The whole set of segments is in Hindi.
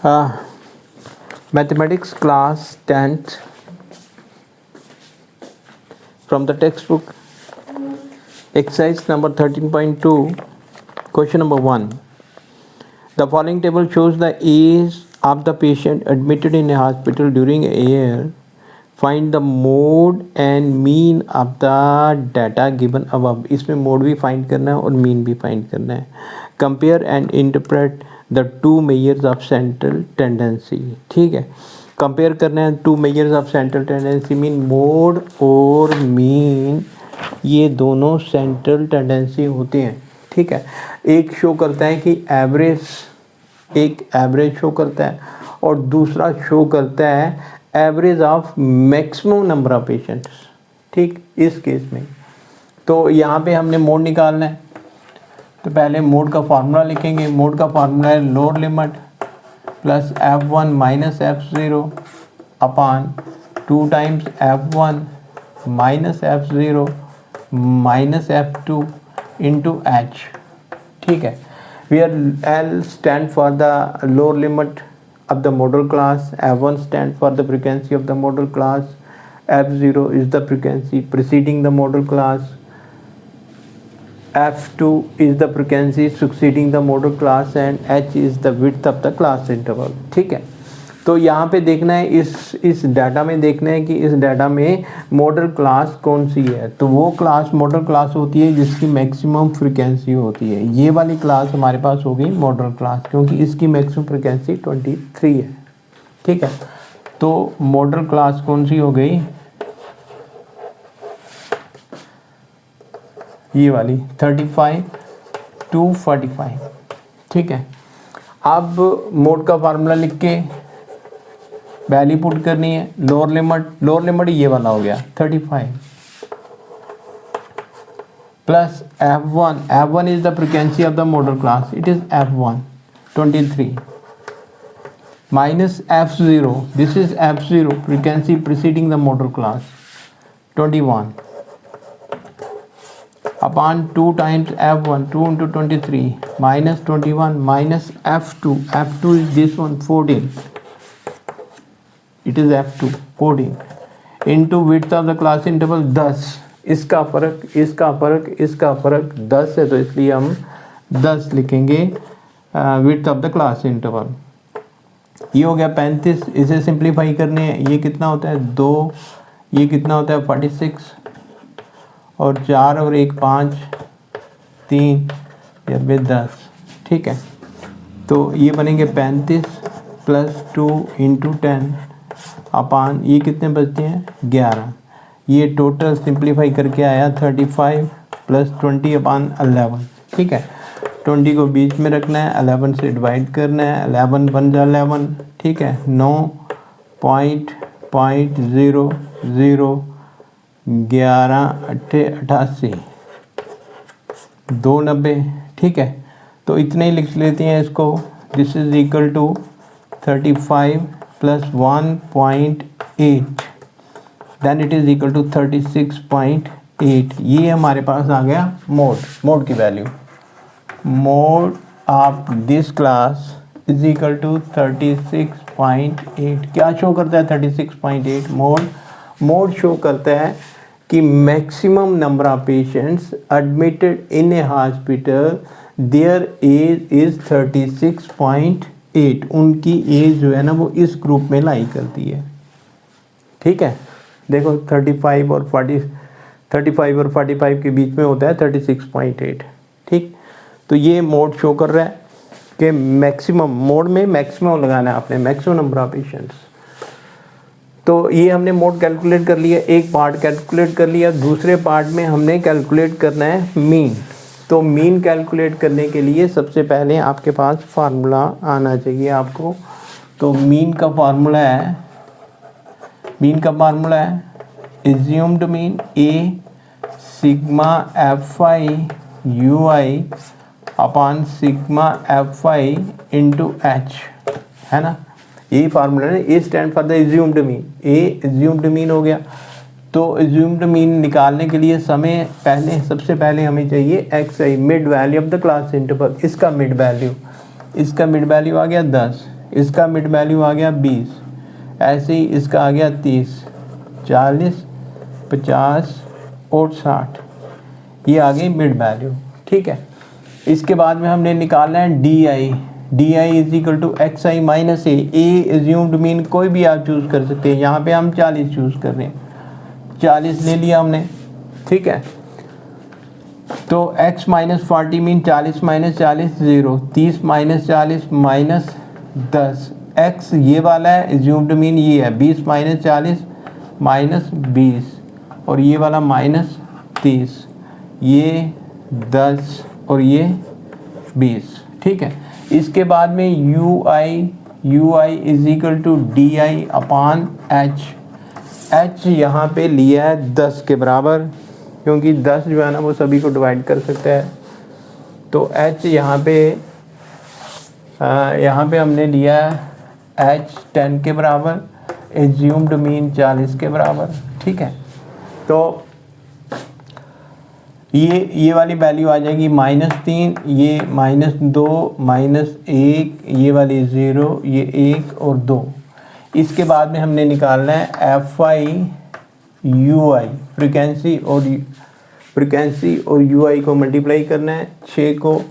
Mathematics class 10th from the textbook, exercise number 13.2, question number 1. The following table shows the age of the patient admitted in a hospital during a year. Find the mode and mean of the data given above. इसमें मोड भी फाइंड करना है और मीन भी फाइंड करना है. Compare and interpret the two measures of central tendency. ठीक है, कंपेयर करना है two measures of central tendency mean mode और मीन. ये दोनों सेंट्रल टेंडेंसी होते हैं. ठीक है, एक शो करता है कि एवरेज, एक एवरेज शो करता है और दूसरा शो करता है average of maximum number of patients. ठीक, इस केस में तो यहाँ पे हमने मोड निकालना है. तो पहले मोड का फार्मूला लिखेंगे. मोड का फार्मूला है lower limit plus f1 minus f0 upon 2 times f1 minus f0 minus f2 into h. ठीक है, where L stand for the lower limit of the model class, F1 stand for the frequency of the model class, F0 is the frequency preceding the model class, F2 is the frequency succeeding the model class and H is the width of the class interval. ठीक है, तो यहाँ पे देखना है इस डाटा में देखना है कि इस डाटा में मॉडल क्लास कौन सी है. तो वो क्लास मॉडल क्लास होती है जिसकी मैक्सिमम फ्रीक्वेंसी होती है. ये वाली क्लास हमारे पास हो गई मॉडल क्लास क्योंकि इसकी मैक्सिमम फ्रीक्वेंसी 23 है. ठीक है, तो मॉडल क्लास कौन सी हो गई, ये वाली 35 to 45. ठीक है, अब मोड का फार्मूला लिख के वैल्यू पुट करनी है. लोअर लिमिट ये वाला हो गया 35 plus f1 is the frequency of the model class, it is f1 23 minus f0, this is f0 frequency preceding the model class 21 upon 2 times f1 2 into 23 minus 21 minus f2 is this one 14, it is f2 14 into width of the class interval 10. इसका फर्क 10 है तो इसलिए हम 10 लिखेंगे width of the class interval. ये हो गया 35. इसे सिंप्लीफाई करने हैं. ये कितना होता है 2, ये कितना होता है 46 और 4 और 1 5 3 10. ठीक है, तो ये बनेंगे 35 प्लस 2 इंटू 10 अपान ये कितने बचते हैं 11. ये टोटल सिंप्लीफाई करके आया 35 प्लस 20 अपान 11. ठीक है, 20 को बीच में रखना है, 11 से डिवाइड करना है, 11 बन जा 11. ठीक है, 9.00 11 88 290. ठीक है, तो इतने ही लिख लेते हैं इसको. This is equal to 35 plus 1.8 then it is equal to 36.8. ये हमारे पास आ गया मोड की value. Mode of this class is equal to 36.8. क्या शो करता है 36.8? मोड शो करता है कि maximum number of patients admitted in a hospital their age is 36.8. उनकी एज जो है ना वो इस ग्रुप में लाई करती है. ठीक है, देखो 35 और 45 के बीच में होता है 36.8. ठीक, तो ये मोड शो कर रहा है कि मैक्सिमम, मोड में मैक्सिमम लगाना है आपने, मैक्सिमम नंबर ऑफ पेशेंट्स. तो ये हमने मोड कैलकुलेट कर लिया, एक पार्ट कैलकुलेट कर लिया. दूसरे पार्ट में हमने कैलकुलेट करना है मीन. तो मीन कैलकुलेट करने के लिए सबसे पहले आपके पास फार्मूला आना चाहिए आपको. तो मीन का फार्मूला है assumed mean A sigma fi ui upon sigma fi into H, है ना. यही फार्मूला है. A stand for the assumed mean. A assumed mean हो गया. तो एज्यूम्ड मीन निकालने के लिए सबसे पहले हमें चाहिए xi, mid value of the class interval. इसका मिड वैल्यू आ गया 10. इसका मिड वैल्यू आ गया 20, ऐसे ही इसका आ गया 30, 40, 50 और 60, ये आ गई मिड वैल्यू। ठीक है, इसके बाद में हमने निकालना है D I. D I is equal to X I minus A assumed mean कोई भी आप चूज़ कर सकते हैं, यहाँ पे हम 40 चूज़ कर रहे हैं, 40 ले लिया हमने। ठीक है, तो x minus 40 mean 40 minus 40 0, 30 minus 40 minus 10, x ये वाला है, एज्यूम्ड मीन ये है 20 माइनस 40 माइनस 20, और ये वाला माइनस 30, ये 10 और ये 20। ठीक है, इसके बाद में U I is equal to D I upon H. H यहाँ पे लिया है 10 के बराबर, क्योंकि 10 जो है ना वो सभी को डिवाइड कर सकता है। तो एच यहाँ पे हमने लिया है एच 10 के बराबर, एज्यूम्ड मीन 40 के बराबर। ठीक है, तो ये वाली वैल्यू आ जाएगी -3, ये -2, -1, ये वाली 0, ये 1 और 2। इसके बाद में हमने निकालना है F I U I, frequency और यू आई को मल्टीप्लाई करना है। 6 को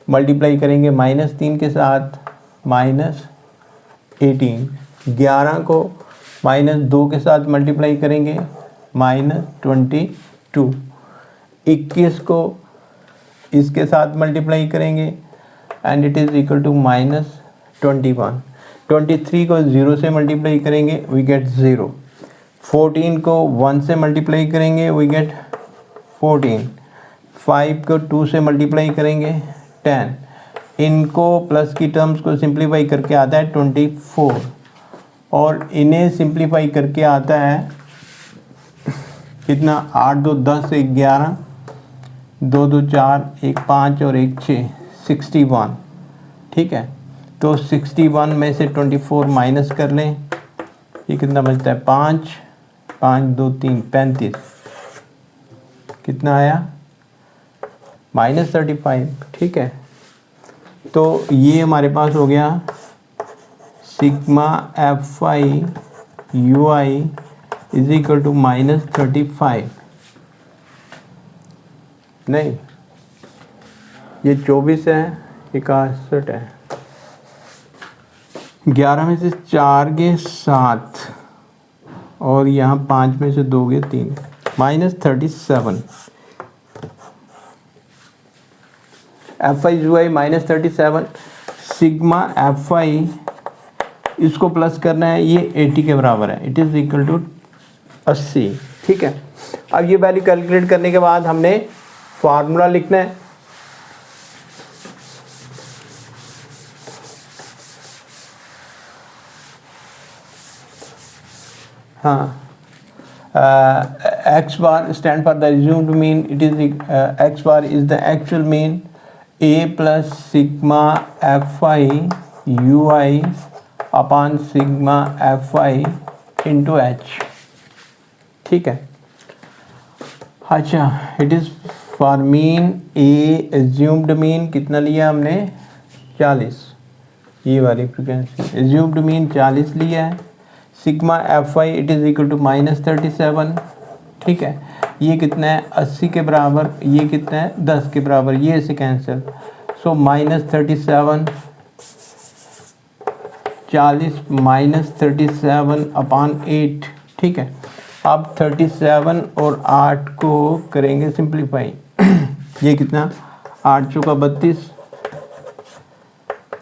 मल्टीप्लाई करेंगे -3 के साथ -18, 11 को -2 के साथ मल्टीप्लाई करेंगे -22, 21 को इसके साथ मल्टीप्लाई करेंगे and it is equal to -21, 23 को 0 से मल्टीप्लाई करेंगे वी गेट 0, 14 को 1 से मल्टीप्लाई करेंगे वी गेट 14, 5 को 2 से मल्टीप्लाई करेंगे 10, इनको प्लस की टर्म्स को सिंप्लीफाई करके आता है 24, और इन्हें सिंप्लीफाई करके आता है कितना, 8 2 10 1 11, 2 2 4 1 5 और 1 6, 61। ठीक है, तो 61 में से 24 माइनस कर लें, ये कितना बचता है 5 5 2 3 35, कितना आया -35। ठीक है, तो ये हमारे पास हो गया sigma F I U I is equal to -35, नहीं ये 24 है, 61 है, 11 में से 4 गए 7 और यहाँ 5 में से 2 गए 3, -37। F I U I -37, sigma F आई इसको प्लस करना है, ये 80 के बराबर है, इट इज़ इक्वल टू 80। ठीक है, अब ये वैल्यू कैलकुलेट करने के बाद हमने फार्मूला लिखना है। हाँ, x bar stand for the assumed mean, it is x bar is the actual mean, a plus sigma fi ui upon sigma fi into h। ठीक है, अच्छा, it is for mean A assumed mean कितना लिया हमने 40, ये वाली फ्रिक्वेंसी एज्यूम्ड मीन 40 लिया है, sigma F I it is equal to -37। ठीक है, ये कितना है 80 के बराबर, ये कितना है 10 के बराबर, ये से कैंसिल, सो -37 40 -37 अपॉन 8। ठीक है, अब 37 और 8 को करेंगे सिंप्लीफाई, ये कितना 8 चौका 32,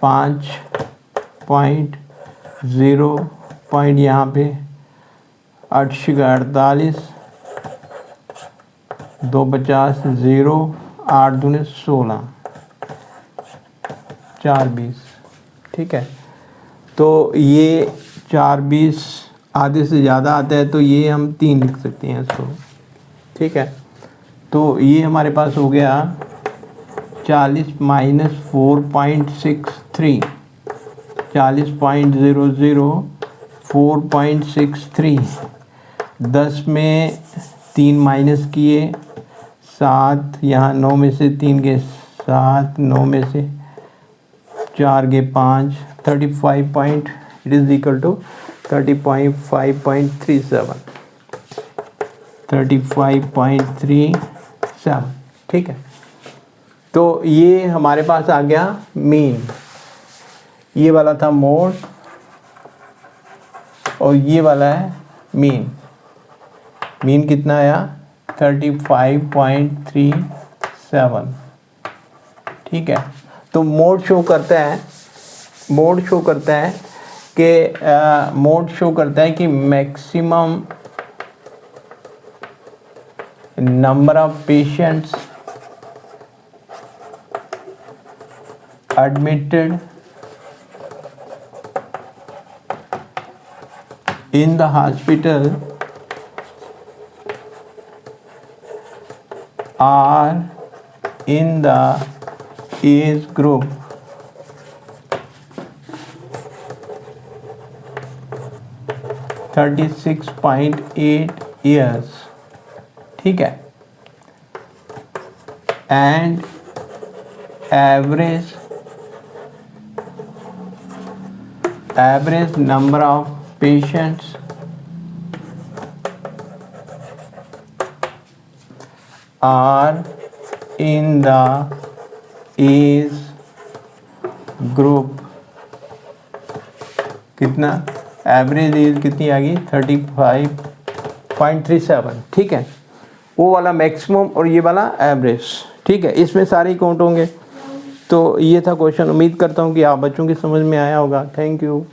5.0 पॉइंट यहाँ पे 8 का 48, 250 0, 8 दूने 16, 420। ठीक है, तो ये 420 आधे से ज़्यादा आता है, तो ये हम 3 लिख सकते हैं इसको। ठीक है, तो ये हमारे पास हो गया 40 माइनस 4.63, 40.00 4.63, 10 में 3 माइनस किए 7, यहाँ 9 में से 3 गए 7, 9 में से 4 गए 5, 35 point, it is equal to 35.37, 35.37, ठीक है। तो ये हमारे पास आ गया मीन, ये वाला था मोड और ये वाला है मीन। मीन कितना आया 35.37, ठीक है। तो मोड शो करता है, मोड शो करता है कि maximum number of patients admitted in the hospital are in the age group (36.8 years), ठीक है। and average number of patients are in the age group, कितना एवरेज एज कितनी आ गई 35.37, ठीक है। वो वाला मैक्सिमम और ये वाला एवरेज, ठीक है। इसमें सारे काउंट होंगे। तो ये था क्वेश्चन। उम्मीद करता हूँ कि आप बच्चों की समझ में आया होगा। Thank you.